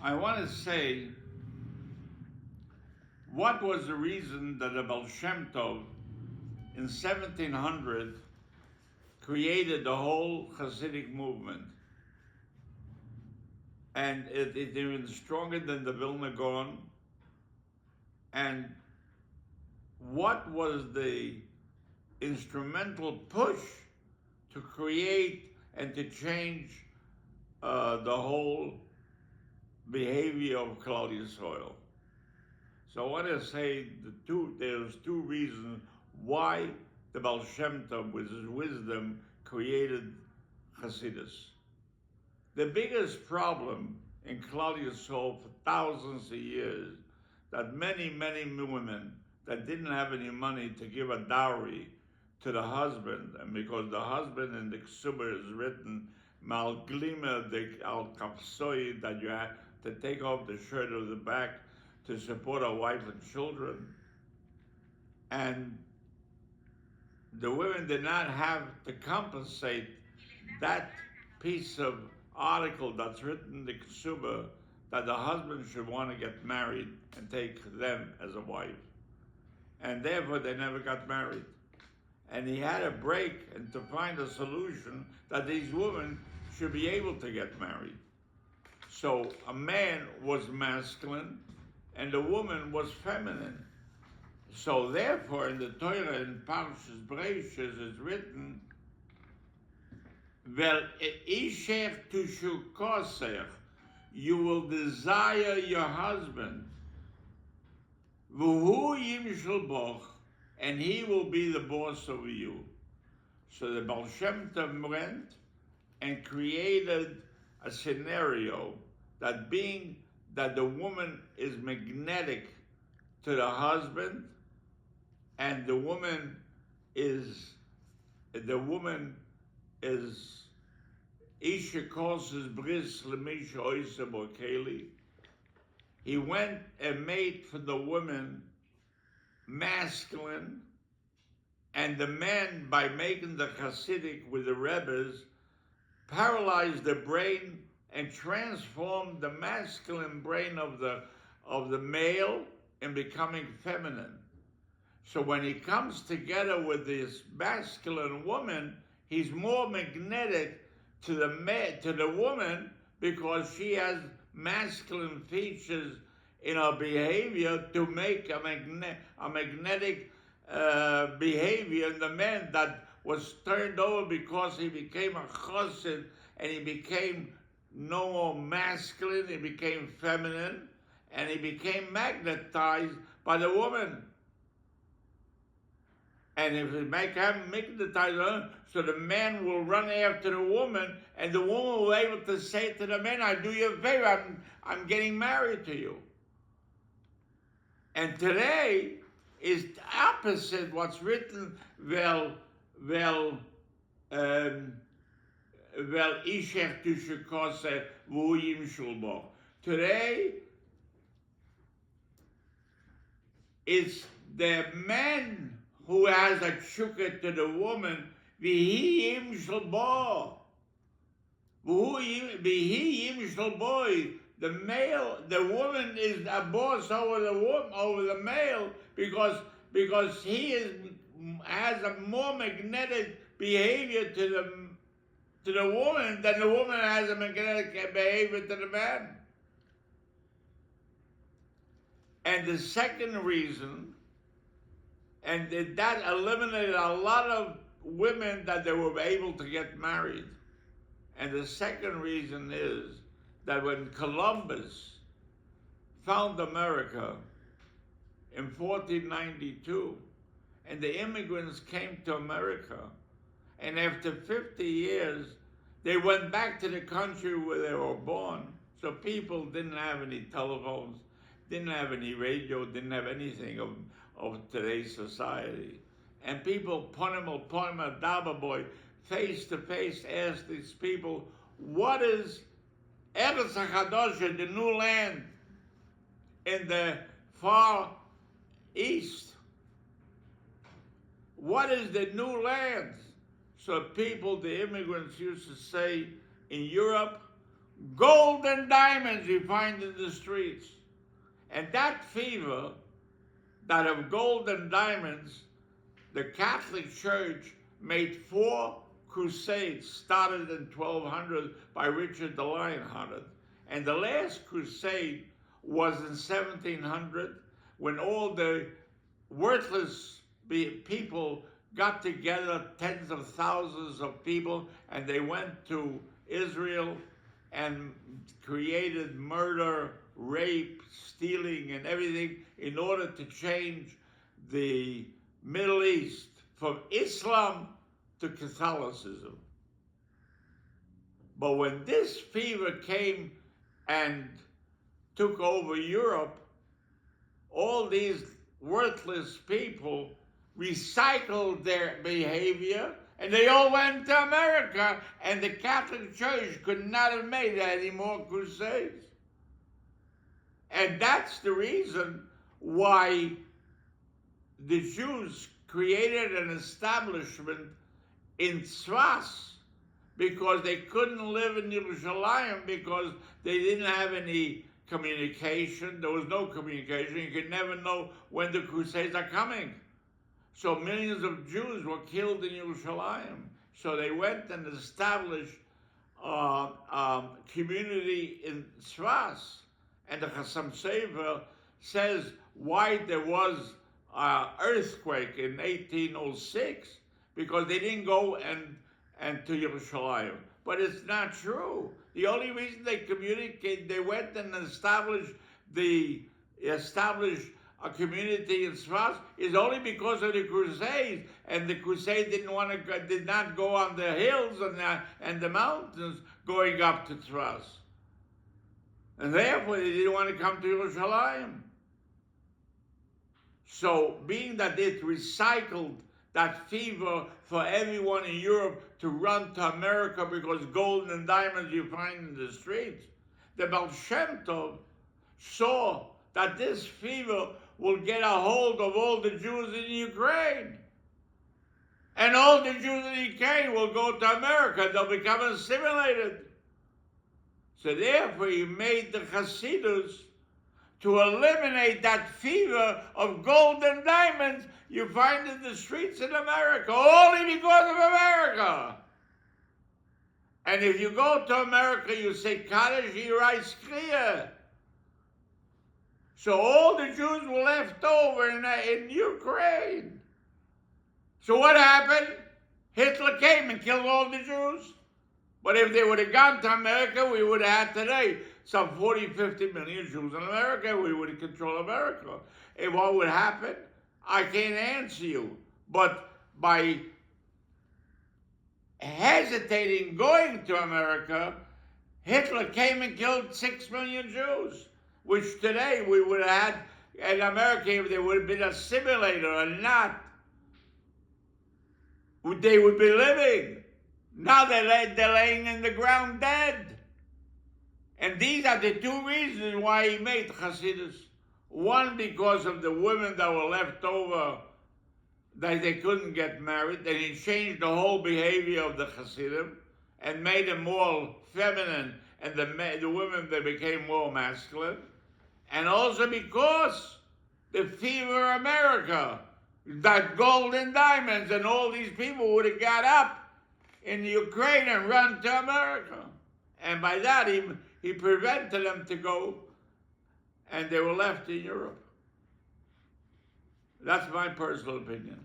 I want to say, what was the reason that the Baal Shem Tov in 1700 created the whole Hasidic movement? And it even stronger than the Vilna Gaon. And what was the instrumental push to create and to change the whole behavior of Klal Yisrael? So I want to say there's two reasons why the Baal Shem Tov, with his wisdom, created Hasidus. The biggest problem in Klal Yisrael for thousands of years, that many women that didn't have any money to give a dowry to the husband, and because the husband in the Ksuba is written, Malglima de al kapsoi, that you have to take off the shirt of the back to support a wife and children. And the women did not have to compensate that piece of article that's written in the Ksuba, that the husband should want to get married and take them as a wife. And therefore they never got married. And he had to break and to find a solution that these women should be able to get married. So a man was masculine and the woman was feminine. So therefore in the Torah in Parshas Bereishis is written, Vel ishech tushukosech, you will desire your husband, v'hu yimshel boch, and he will be the boss over you. So the Baal Shem Tov went and created a scenario that the woman is magnetic to the husband, and the woman is Isha causes bris lemisha oisa bokeli. He went and made for the woman masculine, and the men, by making the Hasidic with the Rebbes, paralyzed the brain and transformed the masculine brain of the male in becoming feminine. So when he comes together with this masculine woman, he's more magnetic to the woman because she has masculine features in her behavior to make a magnetic behavior in the man that was turned over because he became a chassid and he became no more masculine, he became feminine, and he became magnetized by the woman. And if we make him magnetize, so the man will run after the woman, and the woman will be able to say to the man, I do you a favor, I'm getting married to you. And today is the opposite what's written, vel ishech tushukose v'hu shulbo. Today, it's the man who has a tshuka to the woman, v'hi yim shulbo. V'hi yim shulbo. The male, the woman is a boss over the male because he has a more magnetic behavior to the woman than the woman has a magnetic behavior to the man. And the second reason, and that eliminated a lot of women that they were able to get married. And the second reason is that when Columbus found America in 1492, and the immigrants came to America, and after 50 years, they went back to the country where they were born. So people didn't have any telephones, didn't have any radio, didn't have anything of today's society. And people, Ponema Daba Boy, face to face, asked these people, what is Eretz HaChadosha, the new land in the far east? What is the new land? So people, the immigrants used to say, in Europe, Gold and diamonds you find in the streets. And that fever, that of gold and diamonds, the Catholic Church made 4 crusades, started in 1200 by Richard the Lionhearted. And the last crusade was in 1700, when all the worthless people got together, tens of thousands of people, and they went to Israel and created murder, rape, stealing, and everything in order to change the Middle East from Islam to Catholicism. But when this fever came and took over Europe, all these worthless people recycled their behavior, and they all went to America, and the Catholic Church could not have made any more crusades. And that's the reason why the Jews created an establishment in Tzfas, because they couldn't live in Yerushalayim because they didn't have any communication. There was no communication. You could never know when the Crusades are coming. So millions of Jews were killed in Yerushalayim. So they went and established community in Tzfas. And the Chassam Sofer says why there was an earthquake in 1806, because they didn't go and to Yerushalayim. But it's not true. The only reason they communicated, they went and established a community in Tzfas is only because of the Crusades, and the Crusade did not go on the hills and the mountains going up to Tzfas, and therefore they didn't want to come to Yerushalayim. So, being that it recycled that fever for everyone in Europe to run to America because gold and diamonds you find in the streets, the Baal Shem Tov saw that this fever will get a hold of all the Jews in Ukraine. And all the Jews in Ukraine will go to America. They'll become assimilated. So therefore he made the Hasidus to eliminate that fever of gold and diamonds you find in the streets in America, only because of America. And if you go to America, you say, Kaddish Yirai Skriya. So all the Jews were left over in Ukraine. So what happened? Hitler came and killed all the Jews. But if they would have gone to America, we would have had today some 40, 50 million Jews in America. We would have controlled America. And what would happen? I can't answer you. But by hesitating going to America, Hitler came and killed 6 million Jews, which today we would have had in America if they would have been assimilated or not. They would be living. Now they're laying in the ground dead. And these are the 2 reasons why he made Hasidus. One, because of the women that were left over, that they couldn't get married, and he changed the whole behavior of the Hasidim and made them more feminine, and the women, they became more masculine. And also because the fever of America, that gold and diamonds, and all these people would have got up in Ukraine and run to America. And by that, he prevented them to go, and they were left in Europe. That's my personal opinion.